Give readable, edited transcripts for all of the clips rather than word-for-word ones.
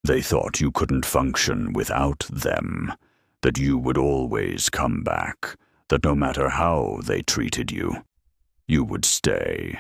They thought you couldn't function without them, that you would always come back, that no matter how they treated you, you would stay.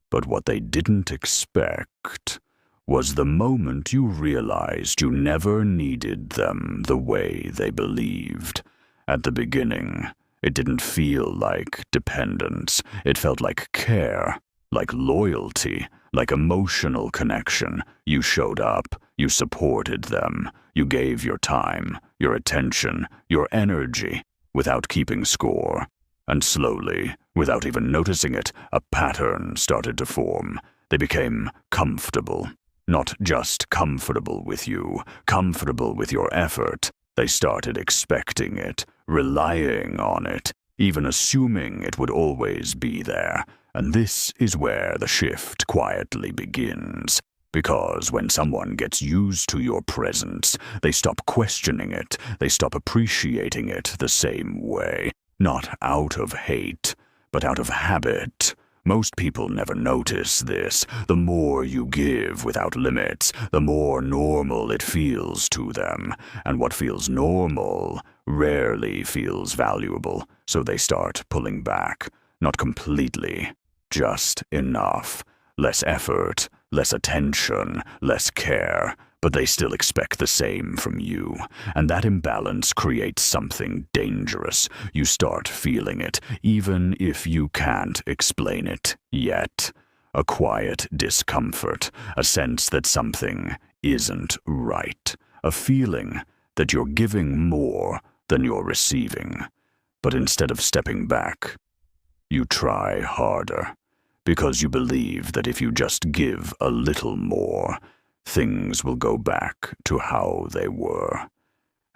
But what they didn't expect was the moment you realized you never needed them the way they believed. At the beginning, it didn't feel like dependence. It felt like care, like loyalty, like emotional connection. You showed up, you supported them, you gave your time, your attention, your energy, without keeping score. And slowly, without even noticing it, a pattern started to form. They became comfortable. Not just comfortable with you, comfortable with your effort. They started expecting it, relying on it, even assuming it would always be there. And this is where the shift quietly begins. Because when someone gets used to your presence, they stop questioning it, they stop appreciating it the same way. Not out of hate, but out of habit. Most people never notice this. The more you give without limits, the more normal it feels to them. And what feels normal rarely feels valuable, so they start pulling back. Not completely, just enough. Less effort, less attention, less care, but they still expect the same from you. And that imbalance creates something dangerous. You start feeling it, even if you can't explain it yet. A quiet discomfort, a sense that something isn't right, a feeling that you're giving more than you're receiving. But instead of stepping back, you try harder, because you believe that if you just give a little more, things will go back to how they were.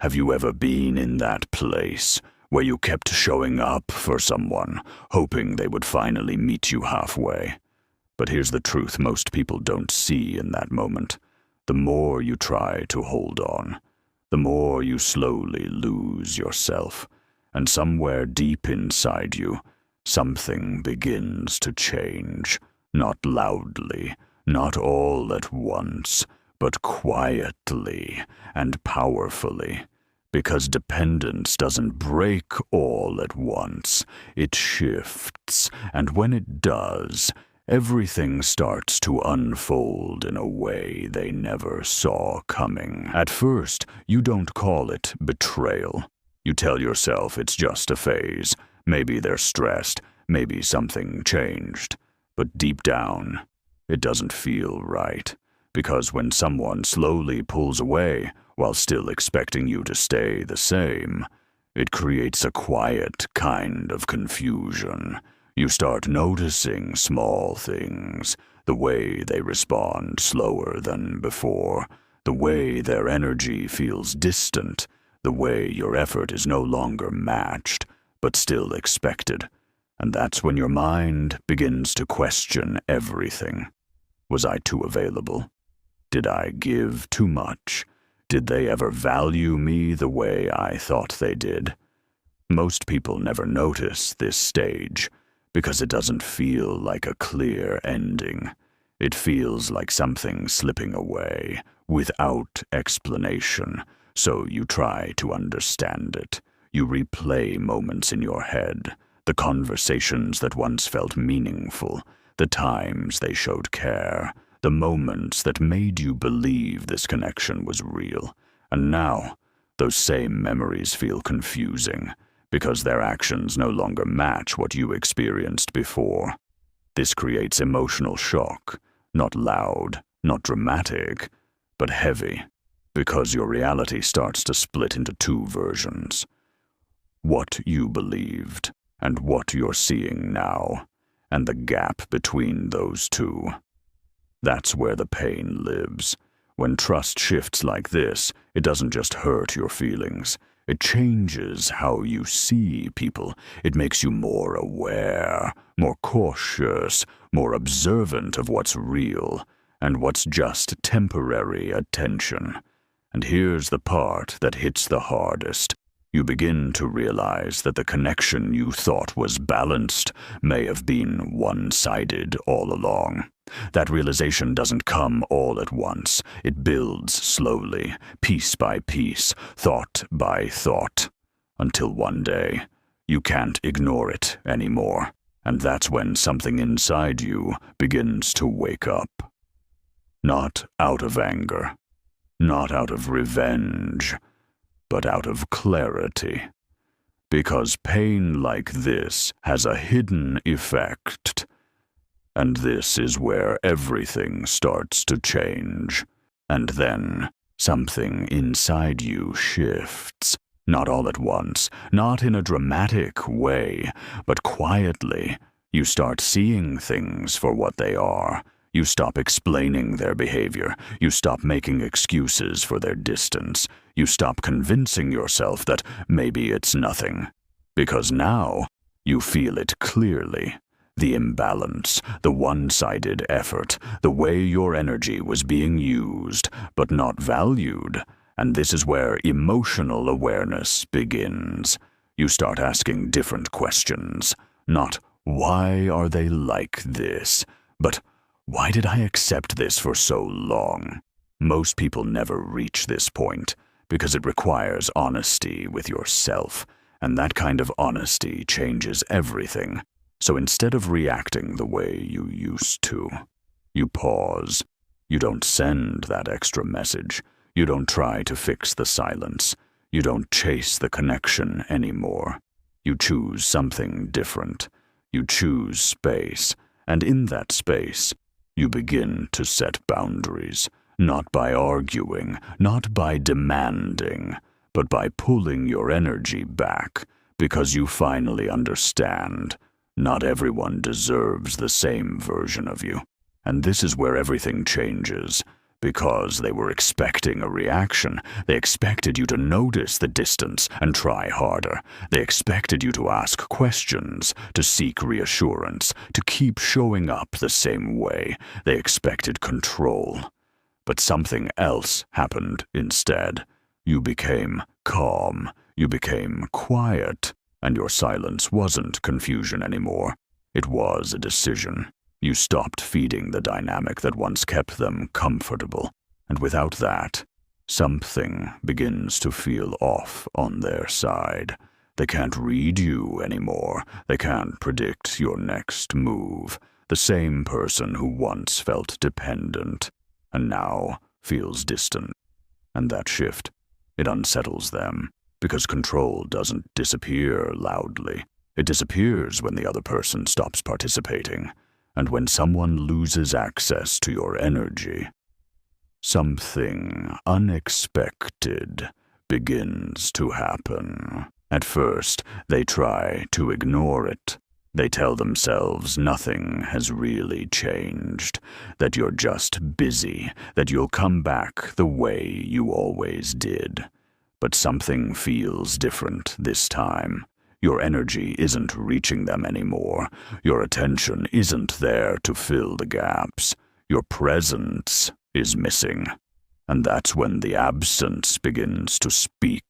Have you ever been in that place where you kept showing up for someone, hoping they would finally meet you halfway? But here's the truth most people don't see in that moment. The more you try to hold on, the more you slowly lose yourself. And somewhere deep inside you, something begins to change. Not loudly, not all at once, but quietly and powerfully. Because dependence doesn't break all at once. It shifts, and when it does, everything starts to unfold in a way they never saw coming. At first, you don't call it betrayal. You tell yourself it's just a phase. Maybe they're stressed, maybe something changed. But deep down, it doesn't feel right. Because when someone slowly pulls away while still expecting you to stay the same, it creates a quiet kind of confusion. You start noticing small things, the way they respond slower than before, the way their energy feels distant, the way your effort is no longer matched, but still expected. And that's when your mind begins to question everything. Was I too available? Did I give too much? Did they ever value me the way I thought they did? Most people never notice this stage because it doesn't feel like a clear ending. It feels like something slipping away without explanation, so you try to understand it. You replay moments in your head, the conversations that once felt meaningful, the times they showed care, the moments that made you believe this connection was real. And now, those same memories feel confusing, because their actions no longer match what you experienced before. This creates emotional shock, not loud, not dramatic, but heavy, because your reality starts to split into two versions. What you believed, and what you're seeing now, and the gap between those two. That's where the pain lives. When trust shifts like this, it doesn't just hurt your feelings. It changes how you see people. It makes you more aware, more cautious, more observant of what's real, and what's just temporary attention. And here's the part that hits the hardest. You begin to realize that the connection you thought was balanced may have been one-sided all along. That realization doesn't come all at once. It builds slowly, piece by piece, thought by thought, until one day you can't ignore it anymore. And that's when something inside you begins to wake up. Not out of anger, not out of revenge, but out of clarity. Because pain like this has a hidden effect. And this is where everything starts to change. And then something inside you shifts. Not all at once, not in a dramatic way, but quietly. You start seeing things for what they are. You stop explaining their behavior. You stop making excuses for their distance. You stop convincing yourself that maybe it's nothing. Because now you feel it clearly. The imbalance, the one-sided effort, the way your energy was being used, but not valued. And this is where emotional awareness begins. You start asking different questions. Not, why are they like this? But, why did I accept this for so long? Most people never reach this point, because it requires honesty with yourself, and that kind of honesty changes everything. So instead of reacting the way you used to, you pause. You don't send that extra message. You don't try to fix the silence. You don't chase the connection anymore. You choose something different. You choose space, and in that space, you begin to set boundaries, not by arguing, not by demanding, but by pulling your energy back, because you finally understand not everyone deserves the same version of you. And this is where everything changes. Because they were expecting a reaction. They expected you to notice the distance and try harder. They expected you to ask questions, to seek reassurance, to keep showing up the same way. They expected control. But something else happened instead. You became calm. You became quiet. And your silence wasn't confusion anymore. It was a decision. You stopped feeding the dynamic that once kept them comfortable, and without that, something begins to feel off on their side. They can't read you anymore. They can't predict your next move. The same person who once felt dependent, and now feels distant. And that shift, it unsettles them, because control doesn't disappear loudly. It disappears when the other person stops participating. And when someone loses access to your energy, something unexpected begins to happen. At first, they try to ignore it. They tell themselves nothing has really changed, that you're just busy, that you'll come back the way you always did. But something feels different this time. Your energy isn't reaching them anymore. Your attention isn't there to fill the gaps. Your presence is missing. And that's when the absence begins to speak,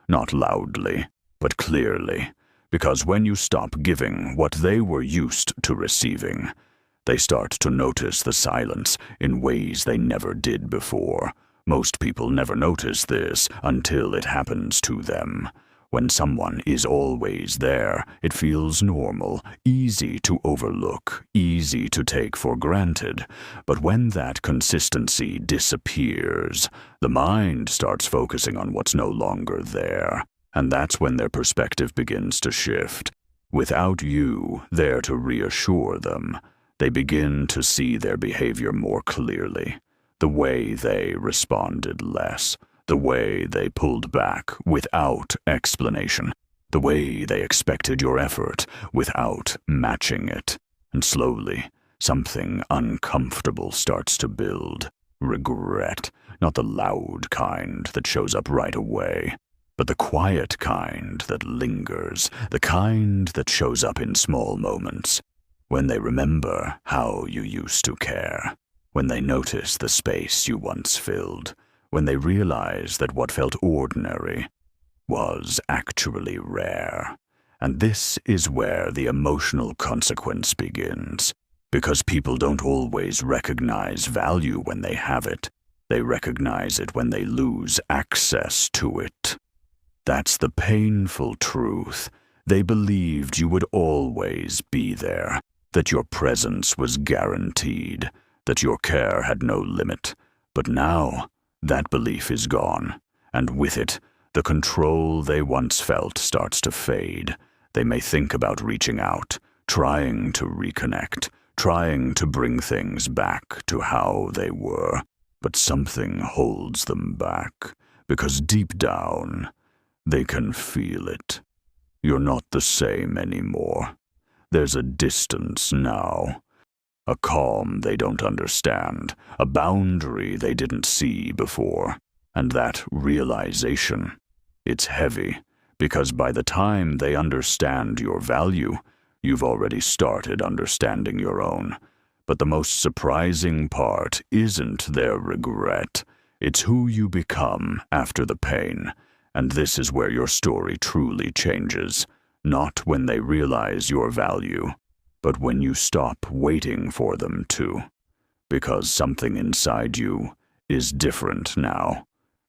not loudly, but clearly. Because when you stop giving what they were used to receiving, they start to notice the silence in ways they never did before. Most people never notice this until it happens to them. When someone is always there, it feels normal, easy to overlook, easy to take for granted. But when that consistency disappears, the mind starts focusing on what's no longer there. And that's when their perspective begins to shift. Without you there to reassure them, they begin to see their behavior more clearly. The way they responded less. The way they pulled back without explanation. The way they expected your effort without matching it. And slowly, something uncomfortable starts to build. Regret, not the loud kind that shows up right away, but the quiet kind that lingers, the kind that shows up in small moments. When they remember how you used to care. When they notice the space you once filled. When they realize that what felt ordinary was actually rare. And this is where the emotional consequence begins. Because people don't always recognize value when they have it. They recognize it when they lose access to it. That's the painful truth. They believed you would always be there, that your presence was guaranteed, that your care had no limit. But now, that belief is gone, and with it, the control they once felt starts to fade. They may think about reaching out, trying to reconnect, trying to bring things back to how they were. But something holds them back, because deep down, they can feel it. You're not the same anymore. There's a distance now. A calm they don't understand, a boundary they didn't see before. And that realization, it's heavy, because by the time they understand your value, you've already started understanding your own. But the most surprising part isn't their regret. It's who you become after the pain. And this is where your story truly changes. Not when they realize your value, but when you stop waiting for them to. Because something inside you is different now.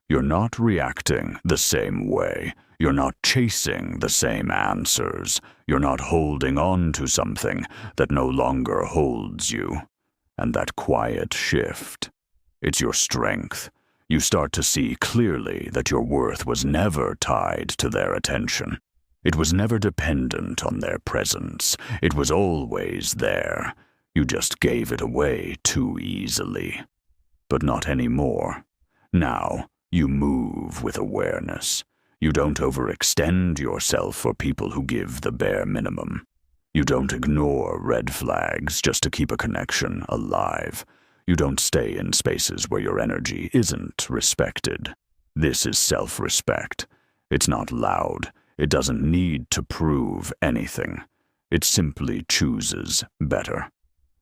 You're not reacting the same way. You're not chasing the same answers. You're not holding on to something that no longer holds you. And that quiet shift, it's your strength. You start to see clearly that your worth was never tied to their attention. It was never dependent on their presence. It was always there. You just gave it away too easily. But not anymore. Now, you move with awareness. You don't overextend yourself for people who give the bare minimum. You don't ignore red flags just to keep a connection alive. You don't stay in spaces where your energy isn't respected. This is self-respect. It's not loud. It doesn't need to prove anything. It simply chooses better.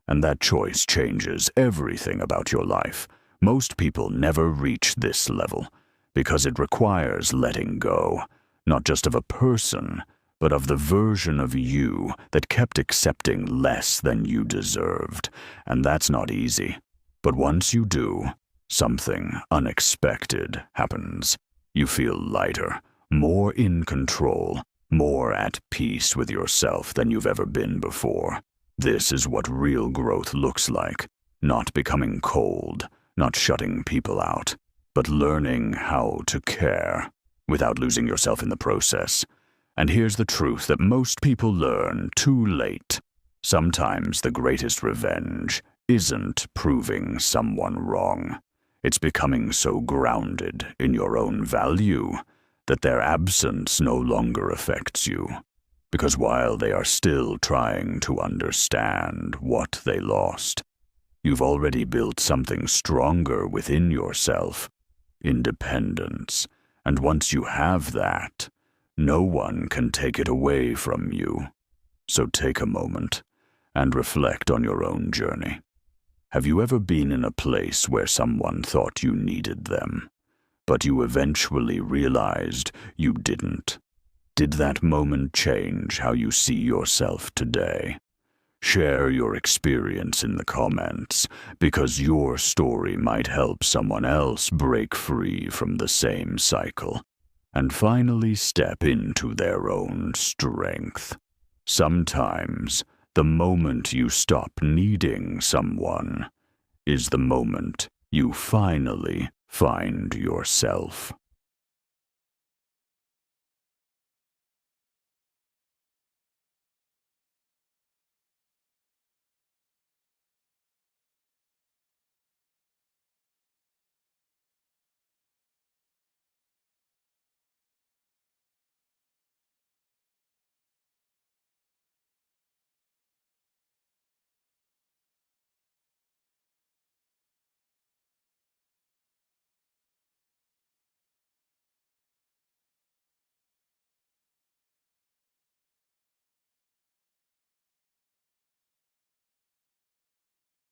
And that choice changes everything about your life. Most people never reach this level because it requires letting go, not just of a person, but of the version of you that kept accepting less than you deserved. And that's not easy. But once you do, something unexpected happens. You feel lighter, more in control, more at peace with yourself than you've ever been before. This is what real growth looks like. Not becoming cold, not shutting people out, but learning how to care without losing yourself in the process. And here's the truth that most people learn too late. Sometimes the greatest revenge isn't proving someone wrong. It's becoming so grounded in your own value that their absence no longer affects you. Because while they are still trying to understand what they lost, you've already built something stronger within yourself, independence. And once you have that, no one can take it away from you. So take a moment and reflect on your own journey. Have you ever been in a place where someone thought you needed them, but you eventually realized you didn't? Did that moment change how you see yourself today? Share your experience in the comments, because your story might help someone else break free from the same cycle and finally step into their own strength. Sometimes, the moment you stop needing someone is the moment you finally find yourself.